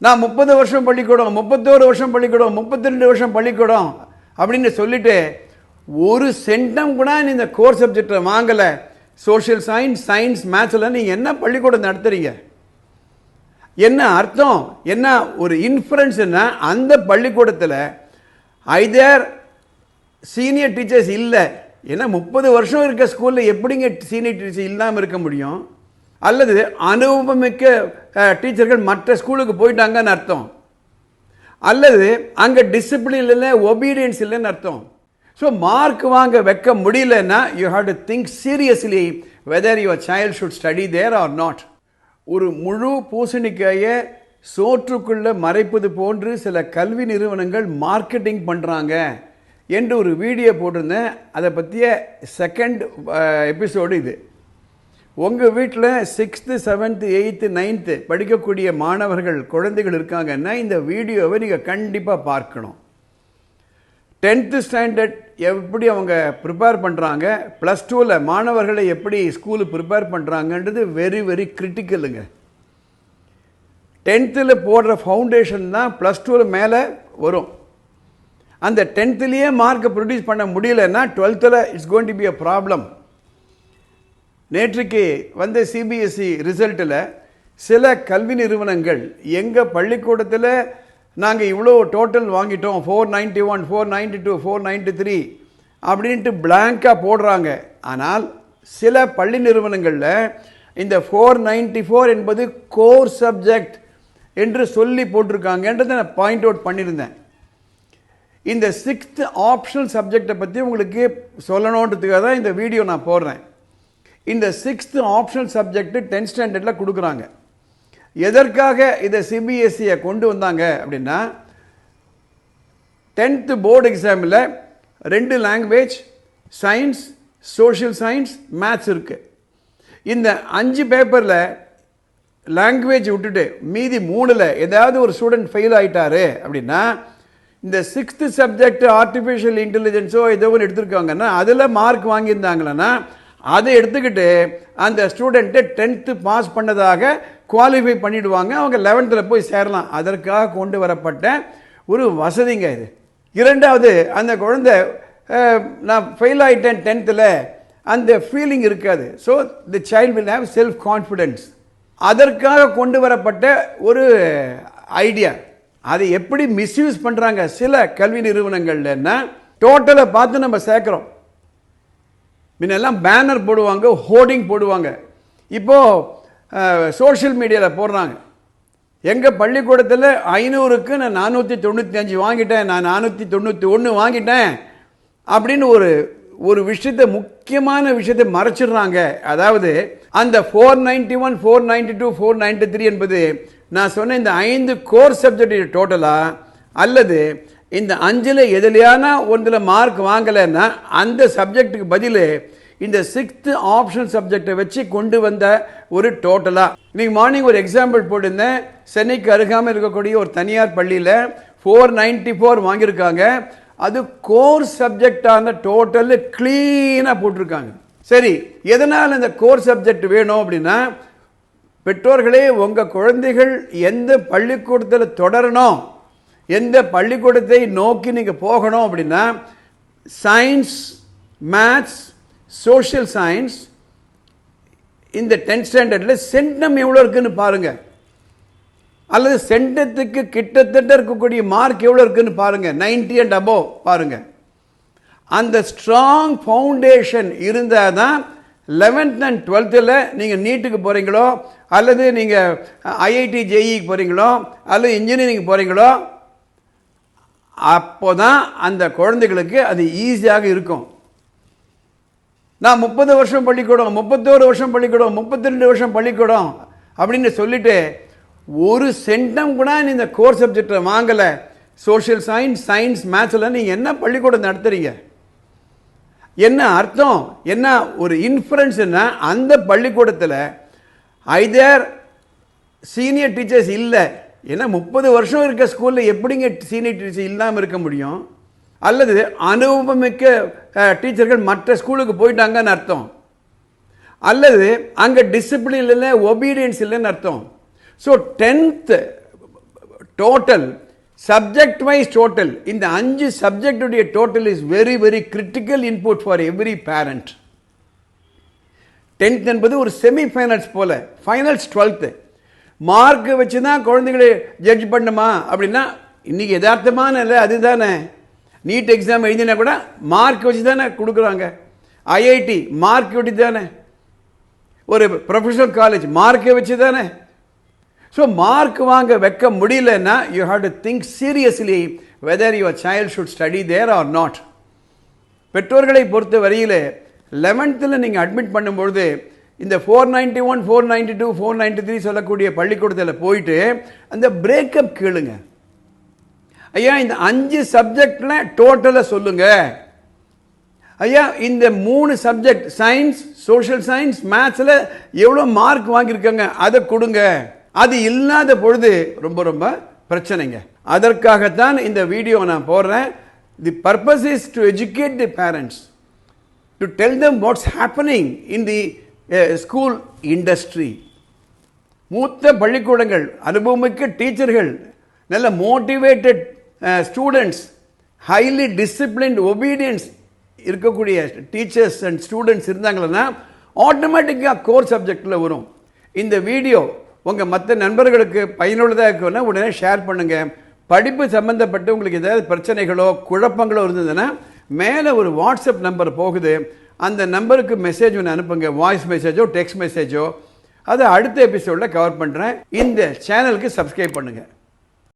நான் 30 வருஷம் பள்ளிக்கூடம், 31 வருஷம் பள்ளிக்கூடம், 32 வருஷம் பள்ளிக்கூடம் அப்படின்னு சொல்லிட்டு ஒரு சென்டம் கூட இந்த கோர் சப்ஜெக்டை வாங்கலை. சோஷியல் சயின்ஸ், சயின்ஸ், மேத்ஸில் நீங்கள் என்ன பள்ளிக்கூடம் நடத்துறீங்க? என்ன அர்த்தம்? என்ன ஒரு இன்ஃபரன்ஸ்னா அந்த பள்ளிக்கூடத்தில் ஐதர் சீனியர் டீச்சர்ஸ் இல்லை, ஏன்னா 30 வருஷம் இருக்க ஸ்கூலில் எப்படிங்க சீனியர் டீச்சர் இல்லாமல் இருக்க முடியும்? அல்லது அனுபவமிக்க டீச்சர்கள் மற்ற ஸ்கூலுக்கு போயிட்டாங்கன்னு அர்த்தம், அல்லது அங்கே டிசிப்ளின் இல்லை, ஒபீடியன்ஸ் இல்லைன்னு அர்த்தம். ஸோ மார்க் வாங்க வைக்க முடியலன்னா you have to think seriously whether your child should study there or not. ஒரு முழு பூசணிக்காயை சோற்றுக்குள்ளே மறைப்பது போன்று சில கல்வி நிறுவனங்கள் மார்க்கெட்டிங் பண்ணுறாங்க என்று ஒரு வீடியோ போட்டிருந்தேன். அதை பற்றிய செகண்ட் எபிசோடு இது. உங்கள் வீட்டில் 6th, 7th, 8th, 9th படிக்கக்கூடிய மாணவர்கள், குழந்தைகள் இருக்காங்கன்னா இந்த வீடியோவை நீங்கள் கண்டிப்பாக பார்க்கணும். 10th ஸ்டாண்டர்ட் எப்படி அவங்க ப்ரிப்பேர் பண்ணுறாங்க, +2ல் மாணவர்களை எப்படி ஸ்கூலுக்கு ப்ரிப்பேர் பண்ணுறாங்கன்றது வெரி வெரி கிரிட்டிக்கலுங்க. 10th போடுற ஃபவுண்டேஷன் தான் +2 மேலே வரும். அந்த 10th மார்க்கை ப்ரொடியூஸ் பண்ண முடியலன்னா 12th it's going to be a problem. நேற்றுக்கு வந்த சிபிஎஸ்சி ரிசல்ட்டில் சில கல்வி நிறுவனங்கள் எங்கள் பள்ளிக்கூடத்தில் நாங்கள் இவ்வளோ டோட்டல் வாங்கிட்டோம், 491, 492, 493 அப்படின்ட்டு பிளாங்காக போடுறாங்க. ஆனால் சில பள்ளி நிறுவனங்களில் இந்த 494 என்பது கோர் சப்ஜெக்ட் என்று சொல்லி போட்டிருக்காங்கன்றதை நான் பாயிண்ட் அவுட் பண்ணியிருந்தேன். இந்த 6th ஆப்ஷனல் சப்ஜெக்டை பற்றி உங்களுக்கு சொல்லணுன்றதுக்காக தான் இந்த வீடியோ நான் போடுறேன். இந்த 6th ஆப்ஷனல் சப்ஜெக்ட் 10th ஸ்டாண்டர்டில் கொடுக்குறாங்க. எதற்காக இதை சிபிஎஸ்சியை கொண்டு வந்தாங்க அப்படின்னா, 10th போர்டு எக்ஸாமில் 2 language, science, social science, maths இருக்குது. இந்த 5 பேப்பரில் லாங்குவேஜ் விட்டுட்டு மீதி 3ல் ஏதாவது ஒரு ஸ்டூடெண்ட் ஃபெயில் ஆகிட்டாரு அப்படின்னா, இந்த 6th சப்ஜெக்ட் ஆர்டிஃபிஷியல் இன்டெலிஜென்ஸோ ஏதோ ஒன்று எடுத்திருக்காங்கன்னா அதில் மார்க் வாங்கியிருந்தாங்களன்னா அதை எடுத்துக்கிட்டு அந்த ஸ்டூடெண்ட்டை 10th பாஸ் பண்ணதாக குவாலிஃபை பண்ணிவிடுவாங்க. அவங்க 11th போய் சேரலாம். அதற்காக கொண்டு வரப்பட்ட ஒரு வசதிங்க இது. இரண்டாவது, அந்த குழந்தை நான் ஃபெயில் ஆகிட்டேன் 10th அந்த ஃபீலிங் இருக்காது. So the child will have self confidence. அதற்காக கொண்டு வரப்பட்ட ஒரு ஐடியா. அதை எப்படி மிஸ்யூஸ் பண்ணுறாங்க சில கல்வி நிறுவனங்கள்னா, டோட்டலை பார்த்து நம்ம சேர்க்குறோம். முன்னெல்லாம் பேனர் போடுவாங்க, ஹோர்டிங் போடுவாங்க. இப்போது சோஷியல் மீடியாவில் போடுறாங்க, எங்கள் பள்ளிக்கூடத்தில் 500க்கு நான் 495 வாங்கிட்டேன், நான் 491 வாங்கிட்டேன் அப்படின்னு ஒரு விஷயத்தை, முக்கியமான விஷயத்தை மறைச்சிடுறாங்க. அதாவது அந்த 491, 492, 493 என்பது நான் சொன்ன இந்த 5 கோர் சப்ஜெக்ட் டோட்டலா, அல்லது இந்த 5ல் எதுலையான ஒன்றில் மார்க் வாங்கலைன்னா அந்த சப்ஜெக்டுக்கு பதில் இந்த 6th ஆப்ஷனல் சப்ஜெக்டை வச்சு கொண்டு வந்த ஒரு டோட்டலாக. இன்னைக்கு மார்னிங் ஒரு எக்ஸாம்பிள் போட்டிருந்தேன். சென்னைக்கு அருகாமல் இருக்கக்கூடிய ஒரு தனியார் பள்ளியில் 494 வாங்கியிருக்காங்க. அது கோர் சப்ஜெக்டான டோட்டல் கிளீனாக போட்டிருக்காங்க. சரி, எதனால் இந்த கோர் சப்ஜெக்ட் வேணும் அப்படின்னா, பெற்றோர்களே உங்கள் குழந்தைகள் எந்த பள்ளிக்கூடத்தில் தொடரணும், எந்த பள்ளிக்கூடத்தை நோக்கி நீங்கள் போகணும் அப்படின்னா, சயின்ஸ், மேத்ஸ், சோஷியல் சயின்ஸ் இந்த 10th ஸ்டாண்டர்டில் சென்டம் எவ்வளோ இருக்குன்னு பாருங்கள், அல்லது சென்டத்துக்கு கிட்டத்தட்ட இருக்கக்கூடிய மார்க் எவ்வளோ இருக்குன்னு பாருங்கள், 90 and above பாருங்கள். அந்த ஸ்ட்ராங் ஃபவுண்டேஷன் இருந்தால் தான் 11th and 12th நீங்கள் நீட்டுக்கு போகிறீங்களோ, அல்லது நீங்கள் ஐஐடி ஜேஇக்கு போகிறீங்களோ, அல்லது இன்ஜினியரிங் போகிறீங்களோ, அப்போ தான் அந்த குழந்தைகளுக்கு அது ஈஸியாக இருக்கும். நான் 30 வருஷம் பள்ளிக்கூடம், 31 வருஷம் பள்ளிக்கூடம், 32 வருஷம் பள்ளிக்கூடம் அப்படின்னு சொல்லிட்டு ஒரு சென்டம் கூட இந்த கோர் சப்ஜெக்டை வாங்கலை. சோஷியல் சயின்ஸ், சயின்ஸ், மேத்ஸில் நீங்கள் என்ன பள்ளிக்கூடம் நடத்துறீங்க? என்ன அர்த்தம்? என்ன ஒரு இன்ஃபரன்ஸ்னா அந்த பள்ளிக்கூடத்தில் ஐதர் சீனியர் டீச்சர்ஸ் இல்லை, ஏன்னா 30 வருஷம் இருக்க ஸ்கூலில் எப்படிங்க சீனியர் டீச்சர் இல்லாமல் இருக்க முடியும்? அல்லது அனுபவமிக்க டீச்சர்கள் மற்ற ஸ்கூலுக்கு போயிட்டாங்கன்னு அர்த்தம், அல்லது அங்கே டிசிப்ளின் இல்லை, ஒபீடியன்ஸ் இல்லைன்னு அர்த்தம். So 10th total subject wise total, இந்த 5 சப்ஜெக்டுடைய total is very very critical input for every parent. 10th என்பது ஒரு செமி ஃபைனல்ஸ் போல, ஃபைனல்ஸ் 12th. மார்க் வச்சு தான் குழந்தைகளை ஜட்ஜ் பண்ணுமா அப்படின்னா இன்னைக்கு யதார்த்தமான இல்லை, அதுதானே. நீட் எக்ஸாம் எழுதினா கூட மார்க் வச்சு தானே கொடுக்குறாங்க. ஐஐடி மார்க் வச்சு தானே, ஒரு ப்ரொஃபஷனல் காலேஜ் மார்க்கை வச்சு தானே. ஸோ மார்க் வாங்க வைக்க முடியலன்னா you have to think seriously whether your child should study there or not. பெற்றோர்களை பொறுத்த வரையில் 11th நீங்கள் அட்மிட் பண்ணும்பொழுது இந்த 491, 492, 493 சொல்லக்கூடிய பள்ளிக்கூடத்தில் போயிட்டு அந்த பிரேக்கப் கேளுங்க. ஐயா இந்த 5 சப்ஜெக்ட்ல டோட்டலை சொல்லுங்க. ஐயா இந்த 3 சப்ஜெக்ட் சயின்ஸ், சோஷியல் சயின்ஸ், மேத்ஸில் எவ்வளோ மார்க் வாங்கியிருக்காங்க அதை கொடுங்க. அது இல்லாத பொழுது ரொம்ப ரொம்ப பிரச்சனைங்க. அதற்காகத்தான் இந்த வீடியோ நான் போடுறேன். The purpose is to educate the parents, to tell them what's happening in the school industry. மூத்த பள்ளிக்கூடங்கள், அனுபவமிக்க டீச்சர்கள், நல்ல motivated students, highly disciplined obedience இருக்கக்கூடிய டீச்சர்ஸ் அண்ட் ஸ்டூடெண்ட்ஸ் இருந்தாங்கன்னா ஆட்டோமேட்டிக்காக கோர் சப்ஜெக்டில் வரும். இந்த வீடியோ உங்கள் மற்ற நண்பர்களுக்கு பயனுள்ளதாக இருக்குன்னா உடனே ஷேர் பண்ணுங்கள். படிப்பு சம்மந்தப்பட்டு உங்களுக்கு ஏதாவது பிரச்சனைகளோ குழப்பங்களோ இருந்ததுன்னா மேலே ஒரு வாட்ஸ்அப் நம்பர் போகுது, அந்த நம்பருக்கு மெசேஜ் ஒன்று அனுப்புங்க, வாய்ஸ் மெசேஜோ டெக்ஸ்ட் மெசேஜோ. அதை அடுத்த எபிசோடில் கவர் பண்ணுறேன். இந்த சேனலுக்கு சப்ஸ்கிரைப் பண்ணுங்கள்.